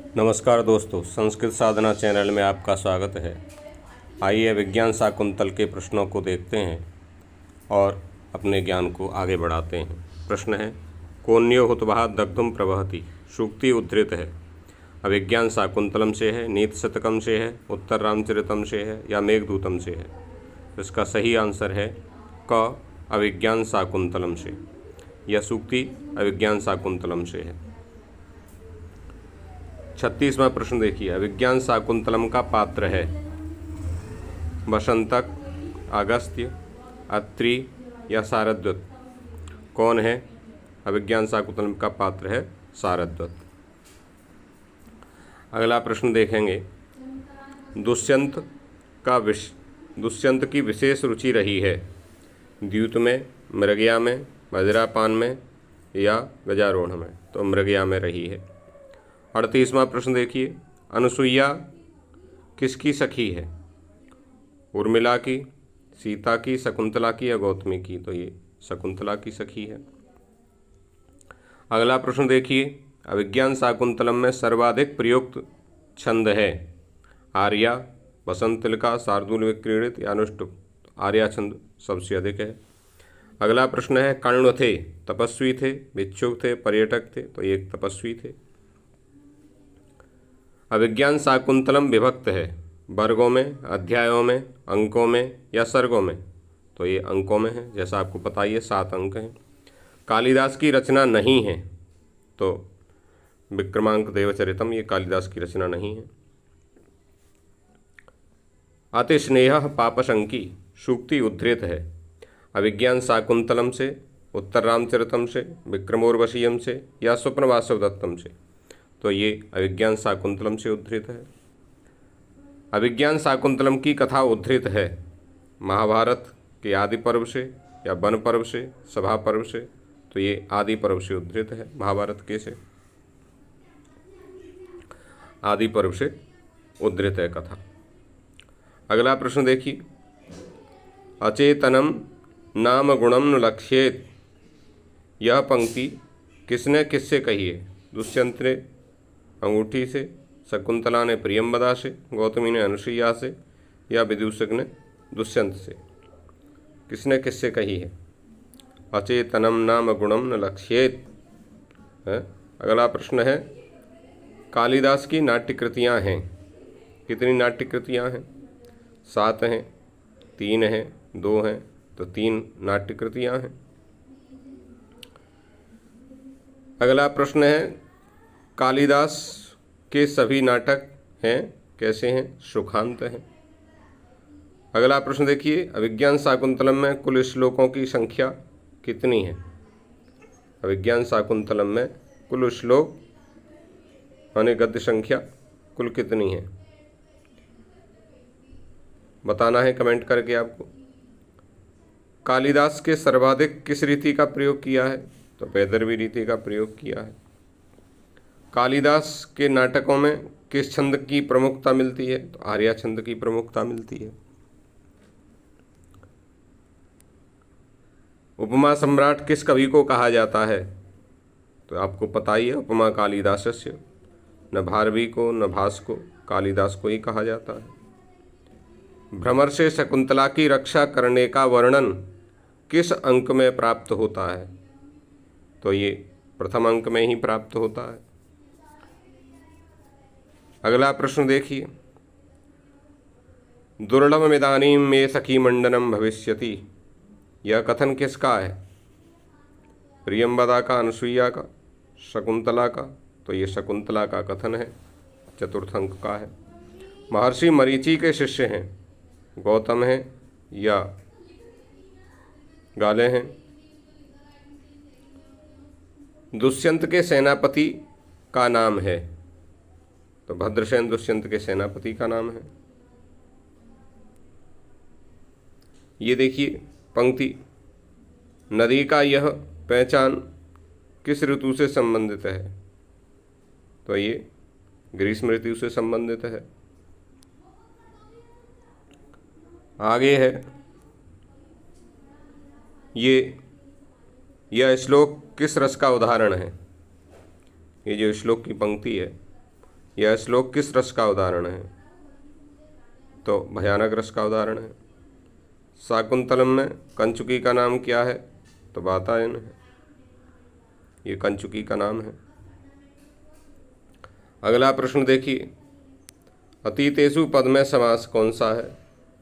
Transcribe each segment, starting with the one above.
नमस्कार दोस्तों, संस्कृत साधना चैनल में आपका स्वागत है। आइए विज्ञान शाकुंतल के प्रश्नों को देखते हैं और अपने ज्ञान को आगे बढ़ाते हैं। प्रश्न है, कोन्यो हुतवाह दग्धुम प्रवहति। सूक्ति उद्धृत है। अभिज्ञान शाकुंतलम से है, नीति शतकम से है, उत्तर रामचरितम से है या मेघदूतम से है। तो इसका सही आंसर है क, अभिज्ञान शाकुंतलम से। यह सूक्ति अभिज्ञान शाकुंतलम से है। 36वां प्रश्न देखिए, अभिज्ञान शाकुंतलम का पात्र है वसंतक, अगस्त्य, अत्रि या सारद्वत। कौन है? अभिज्ञान शाकुंतलम का पात्र है सारद्वत। अगला प्रश्न देखेंगे, दुष्यंत की विशेष रुचि रही है द्यूत में, मृगया में, वज्रापान में या गजारोहण में। तो मृगया में रही है। 38वां प्रश्न देखिए, अनुसुईया किसकी सखी है? उर्मिला की, सीता की, शकुंतला की या गौतमी की। तो ये शकुंतला की सखी है। अगला प्रश्न देखिए, अभिज्ञान शाकुंतलम में सर्वाधिक प्रयुक्त छंद है आर्या, वसंत तिलका, शार्दूल विक्रीडित या अनुष्टुप। आर्या छंद सबसे अधिक है। अगला प्रश्न है, कर्ण थे, तपस्वी थे, भिक्षुक थे, पर्यटक थे। तो ये तपस्वी थे। अभिज्ञान शाकुंतलम विभक्त है वर्गों में, अध्यायों में, अंकों में या सर्गों में। तो ये अंकों में है, जैसा आपको पता ही है 7 अंक हैं। कालिदास की रचना नहीं है। तो विक्रमांक देवचरितम ये कालिदास की रचना नहीं है। अतिस्नेह पापशंकी सूक्ति उद्धृत है अभिज्ञान शाकुंतलम से, उत्तर रामचरितम से, विक्रमोर्वशीयम से या स्वप्न वासवदत्तम से। तो ये अभिज्ञान शाकुंतलम से उद्धृत है। अभिज्ञान शाकुंतलम की कथा उद्धृत है महाभारत के आदि पर्व से या वन पर्व से, सभा पर्व से। तो ये आदि पर्व से उद्धृत है। महाभारत के से आदि पर्व से उद्धृत है कथा। अगला प्रश्न देखिए, अचेतनम नाम गुणम न लक्ष्येत। यह पंक्ति किसने किससे कही है? दुष्यंत ने अंगूठी से, शकुंतला ने प्रियंवदा से, गौतमी ने अनुसुईया से या विदूषक ने दुष्यंत से। किसने किससे कही है? अचेतनम नाम गुणम न लक्ष्येत है। अगला प्रश्न है, कालिदास की नाट्यकृतियाँ हैं। कितनी नाट्यकृतियाँ हैं? 7 हैं, 3 हैं, 2 हैं। तो 3 नाट्यकृतियाँ हैं। अगला प्रश्न है, कालिदास के सभी नाटक हैं कैसे हैं? सुखांत हैं। अगला प्रश्न देखिए, अभिज्ञान शाकुंतलम में कुल श्लोकों की संख्या कितनी है? अभिज्ञान शाकुंतलम में कुल श्लोक माने गद्य संख्या कुल कितनी है? बताना है कमेंट करके आपको। कालिदास के सर्वाधिक किस रीति का प्रयोग किया है? तो वैदर्भी रीति का प्रयोग किया है। कालिदास के नाटकों में किस छंद की प्रमुखता मिलती है? तो आर्या छंद की प्रमुखता मिलती है। उपमा सम्राट किस कवि को कहा जाता है? तो आपको पता ही है, उपमा कालिदासस्य। न भारवी को न भास को, कालिदास को ही कहा जाता है। भ्रमर से शकुंतला की रक्षा करने का वर्णन किस अंक में प्राप्त होता है? तो ये प्रथम अंक में ही प्राप्त होता है। अगला प्रश्न देखिए, दुर्लभमिदानीं मे सखी मंडनम भविष्यति। यह कथन किसका है? प्रियंवदा का, अनुसुईया का, शकुंतला का। तो ये शकुंतला का कथन है, चतुर्थ अंक का है। महर्षि मरीचि के शिष्य हैं, गौतम हैं या गाले हैं। दुष्यंत के सेनापति का नाम है? तो भद्रसेन दुष्यंत के सेनापति का नाम है। ये देखिए पंक्ति, नदी का यह पहचान किस ऋतु से संबंधित है? तो ये ग्रीष्म ऋतु से संबंधित है। आगे है, यह श्लोक किस रस का उदाहरण है? ये जो श्लोक की पंक्ति है यह श्लोक किस रस का उदाहरण है? तो भयानक रस का उदाहरण है। शाकुंतलम में कंचुकी का नाम क्या है? तो वातायन है, ये कंचुकी का नाम है। अगला प्रश्न देखिए, अतीतेषु पद में समास कौन सा है?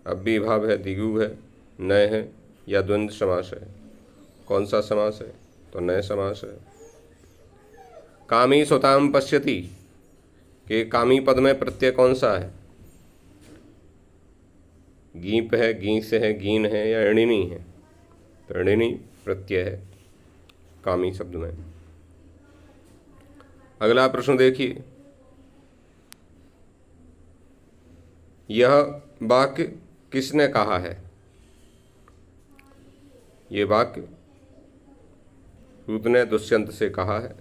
अव्ययीभाव है, द्विगु है, नय है या द्वंद्व समास है? कौन सा समास है? तो नय समास है। कामी सुताम पश्यति के कामी पद में प्रत्यय कौन सा है? गीप है, गीस है, गीन है या ऋणिनी है? तो ऋणिनी प्रत्यय है कामी शब्द में। अगला प्रश्न देखिए, यह वाक्य किसने कहा है? ये वाक्य सूत ने दुष्यंत से कहा है।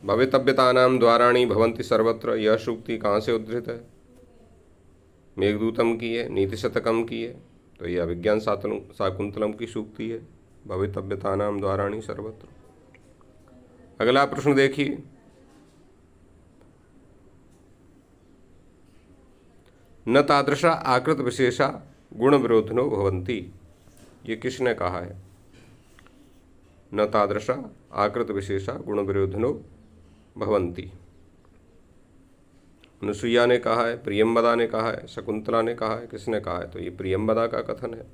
भवितव्यतानां द्वाराणि भवन्ति सर्वत्र, यह सूक्ति कहाँ से उद्धृत है? मेघदूतम की है, नीतिशतकम की है, तो यह अभिज्ञान शाकुंतलम की सूक्ति है, भवितव्यतानां द्वाराणि सर्वत्र। अगला प्रश्न देखिए, न तादृशा आकृत विशेषा गुण विरोधिनो भवन्ति, ये किसने कहा है? न तादृशा आकृत विशेषा गुण विरोधिनो भवन्ति, अनुसुईया ने कहा है, प्रियंवदा ने कहा है, शकुंतला ने कहा है, किसने कहा है? तो ये प्रियंवदा का कथन है।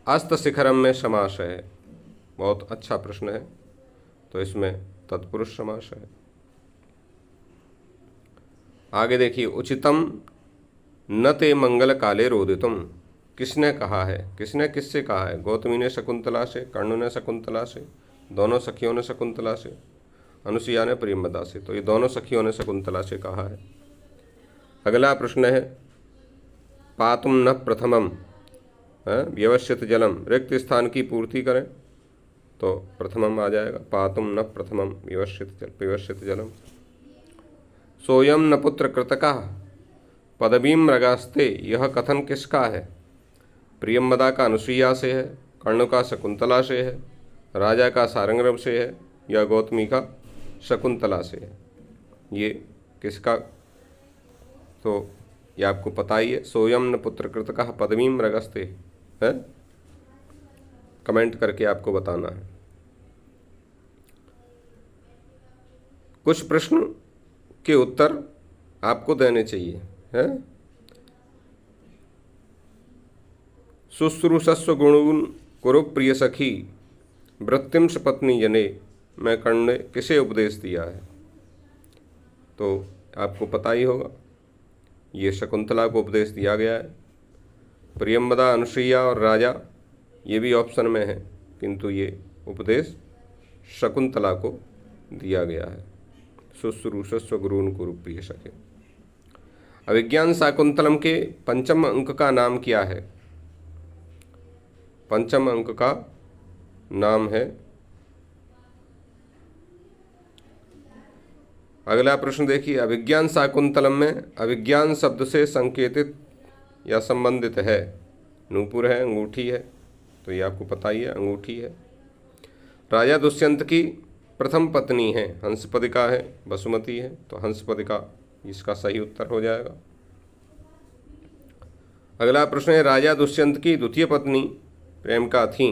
अस्त शिखरम में समास है, बहुत अच्छा प्रश्न है, तो इसमें तत्पुरुष समास है। आगे देखिए, उचितम न ते मंगल काले रोदितुम, किसने कहा है? किसने किससे कहा है? गौतमी ने शकुंतला से, कर्ण ने शकुंतला से, दोनों सखियों ने शकुंतला से, अनुसुईया ने प्रियंवदा से, तो ये दोनों सखियों ने शकुंतला से कहा है। अगला प्रश्न है, पातुम न प्रथमम व्यवस्थित जलम, रिक्त स्थान की पूर्ति करें, तो प्रथमम आ जाएगा, पातुम न प्रथमम व्यवस्थित जलम। सोयम न पुत्र कृतका पदवीं मृगास्ते, यह कथन किसका है? प्रियंवदा का अनुसुईया से है, कर्ण का शकुंतला से है, राजा का सारंगर्भ से है या गौतमी का शकुंतला से है? ये किसका? तो ये आपको पता ही है, सोयम न पुत्र कृतका पदवीं मृगस्ते है, कमेंट करके आपको बताना है। कुछ प्रश्न के उत्तर आपको देने चाहिए है। शुश्रूषस्व गुणगुण कुरु प्रिय सखी वृत्तिम सपत्नी जने में कर्ण ने किसे उपदेश दिया है? तो आपको पता ही होगा, ये शकुंतला को उपदेश दिया गया है। प्रियंवदा, अनुसुईया और राजा ये भी ऑप्शन में है, किंतु ये उपदेश शकुंतला को दिया गया है। शुश्रूषस्व गुरुन कुरु प्रिय सखी। अभिज्ञान शाकुंतलम के पंचम अंक का नाम क्या है? पंचम अंक का नाम है, अगला प्रश्न देखिए, अभिज्ञान शाकुंतलम में अभिज्ञान शब्द से संकेतित या संबंधित है? नूपुर है, अंगूठी है, तो ये आपको पता ही है, अंगूठी है। राजा दुष्यंत की प्रथम पत्नी है, हंसपदिका है, वसुमती है, तो हंसपदिका इसका सही उत्तर हो जाएगा। अगला प्रश्न है, राजा दुष्यंत की द्वितीय पत्नी प्रेमिका थी,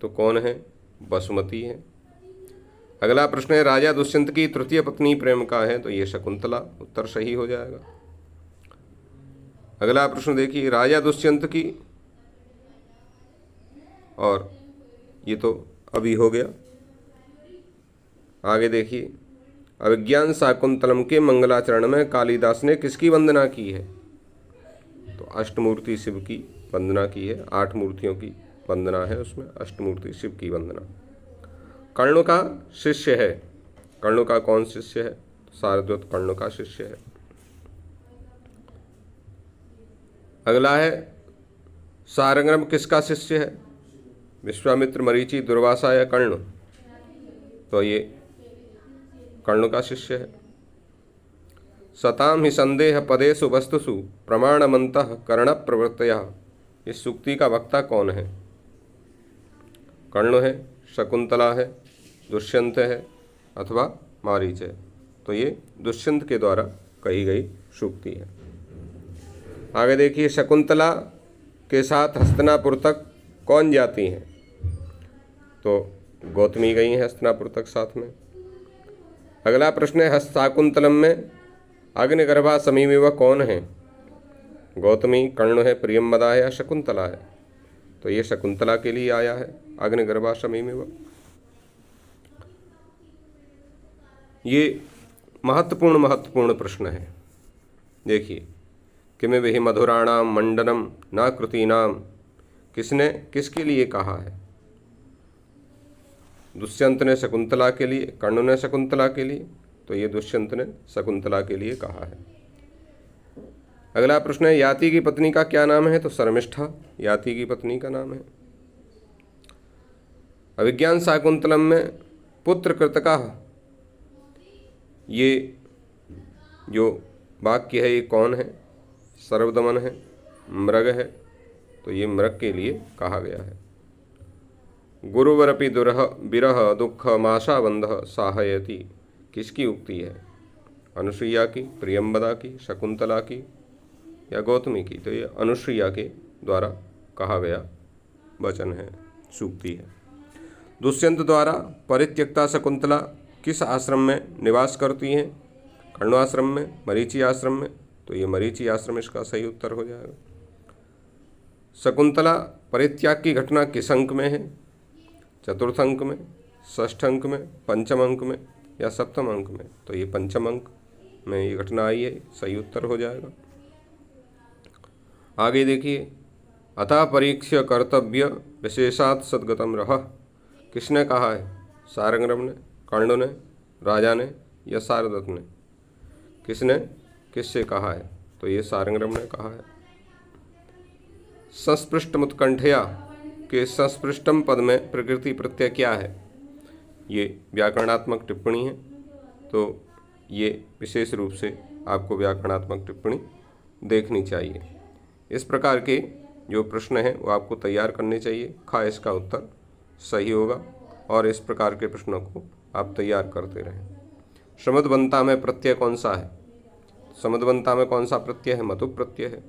तो कौन है? वसुमती है। अगला प्रश्न है, राजा दुष्यंत की तृतीय पत्नी प्रेमिका है, तो ये शकुंतला, उत्तर सही हो जाएगा। अगला प्रश्न देखिए, राजा दुष्यंत की, और ये तो अभी हो गया। आगे देखिए, अभिज्ञान शाकुंतलम के मंगलाचरण में कालिदास ने किसकी वंदना की है? तो अष्टमूर्ति शिव की वंदना की है, 8 मूर्तियों की वंदना है उसमें, अष्टमूर्ति शिव की वंदना। कर्ण का शिष्य है, कर्ण का कौन शिष्य है? शारद्वत कर्ण का शिष्य है। अगला है, सारंगर्भ किसका शिष्य है? विश्वामित्र, मरीचि, दुर्वासा या कर्ण? तो ये कर्ण का शिष्य है। सताम ही संदेह पदेषु वस्तुषु प्रमाणमन्तः कर्ण प्रवृत्तयः, इस सूक्ति का वक्ता कौन है? कर्ण है, शकुंतला है, दुष्यंत है, अथवा मारीच है। तो ये दुष्यंत के द्वारा कही गई सूक्ति है। आगे देखिए, शकुंतला के साथ हस्तिनापुर तक कौन जाती हैं? तो गौतमी गई हैं हस्तिनापुर तक साथ में। अगला प्रश्न है, हस्ताकुंतलम में अग्निगर्भा समीमेव कौन है? गौतमी, कर्ण है, प्रियंवदा है या शकुंतला है? तो ये शकुंतला के लिए आया है, अग्निगर्भा समीमेव। ये महत्वपूर्ण प्रश्न है। देखिए, किमे वही मधुराणाम मंडनम न कृतीनाम, किसने किसके लिए कहा है? दुष्यंत ने शकुंतला के लिए, कर्ण ने शकुंतला के लिए। तो ये दुष्यंत ने शकुंतला के लिए कहा है। अगला प्रश्न है, याति की पत्नी का क्या नाम है? तो शर्मिष्ठा याति की पत्नी का नाम है। अभिज्ञान शाकुंतलम में पुत्र कृतका, ये जो वाक्य है ये कौन है? सर्वदमन है, मृग है। तो ये मृग के लिए कहा गया है। गुरुवरपि दुरह विरह दुख माशाबंध साहयति, किसकी उक्ति है? अनुसुईया की, प्रियंवदा की, शकुंतला की या गौतमी की? तो ये अनुसुईया के द्वारा कहा गया वचन है, सूक्ति है। दुष्यंत द्वारा परित्यक्ता शकुंतला किस आश्रम में निवास करती हैं? कर्णाश्रम में, मरीचि आश्रम में। तो ये मरीचि आश्रम इसका सही उत्तर हो जाएगा। शकुंतला परित्याग की घटना किस अंक में है? चतुर्थ अंक में, षष्ठ अंक में, पंचम अंक में या सप्तम अंक में? तो ये पंचम अंक में ये घटना आई है, सही उत्तर हो जाएगा। आगे देखिए, अतः परीक्ष्य कर्तव्य विशेषात सद्गतम रह, किसने कहा है? सारंगरम ने, कर्ण ने, राजा ने या सारदत्त ने? किसने किससे कहा है? तो ये सारंगरम ने कहा है। संस्पृष्टम उत्कंठया के संस्पृष्टम पद में प्रकृति प्रत्यय क्या है? ये व्याकरणात्मक टिप्पणी है। तो ये विशेष रूप से आपको व्याकरणात्मक टिप्पणी देखनी चाहिए। इस प्रकार के जो प्रश्न हैं वो आपको तैयार करने चाहिए। खा इसका उत्तर सही होगा और इस प्रकार के प्रश्नों को आप तैयार करते रहें। समदबंता में प्रत्यय कौन सा है? समदबंता में कौन सा प्रत्यय है? मतु प्रत्यय है।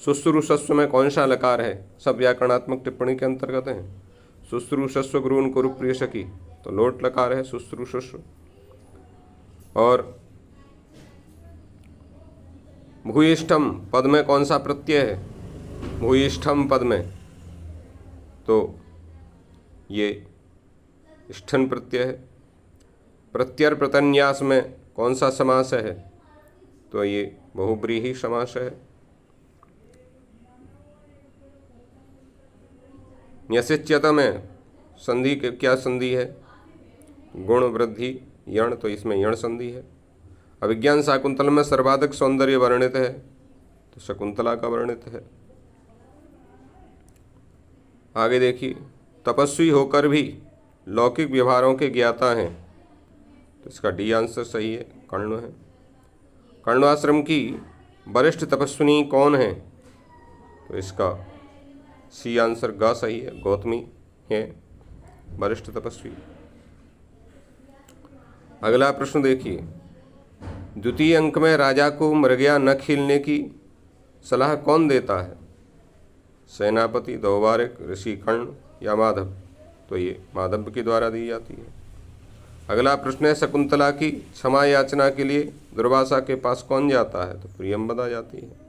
शुश्रूषस्व में कौन सा लकार है? सब व्याकरणात्मक टिप्पणी के अंतर्गत है। शुश्रूषस्व गुरुन कुरु प्रिय सखी, तो लोट लकार है शुश्रूषस्व। और भूयिष्ठम पद में कौन सा प्रत्यय है? भूयिष्ठम पद में तो ये स्थन प्रत्यय है। प्रत्यय प्रतन्यास में कौन सा समास है? तो ये बहुब्रीहि समास है। न्यसिच्यत में संधि क्या संधि है? गुण वृद्धि यण, तो इसमें यण संधि है। अभिज्ञान शाकुंतल में सर्वाधिक सौंदर्य वर्णित है, तो शकुंतला का वर्णित है। आगे देखिए, तपस्वी होकर भी लौकिक व्यवहारों के ज्ञाता हैं, तो इसका डी आंसर सही है, कर्ण है। कर्णाश्रम की वरिष्ठ तपस्विनी कौन है? तो इसका सी आंसर गा सही है, गौतमी है वरिष्ठ तपस्वी। अगला प्रश्न देखिए, द्वितीय अंक में राजा को मृगया न खेलने की सलाह कौन देता है? सेनापति, दौवारिक, ऋषि कर्ण या माधव? तो ये माधव के द्वारा दी जाती है। अगला प्रश्न है, शकुंतला की क्षमा याचना के लिए दुर्वासा के पास कौन जाता है? तो प्रियंवदा जाती है।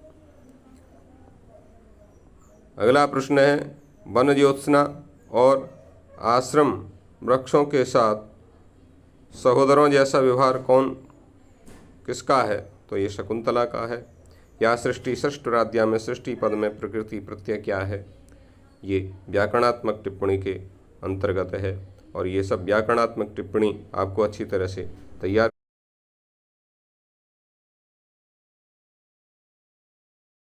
अगला प्रश्न है, वन ज्योत्सना और आश्रम वृक्षों के साथ सहोदरों जैसा व्यवहार किसका है? तो ये शकुंतला का है। या सृष्टि षष्ठराध्याय में सृष्टि पद में प्रकृति प्रत्यय क्या है? ये व्याकरणात्मक टिप्पणी के अंतर्गत है और ये सब व्याकरणात्मक टिप्पणी आपको अच्छी तरह से तैयार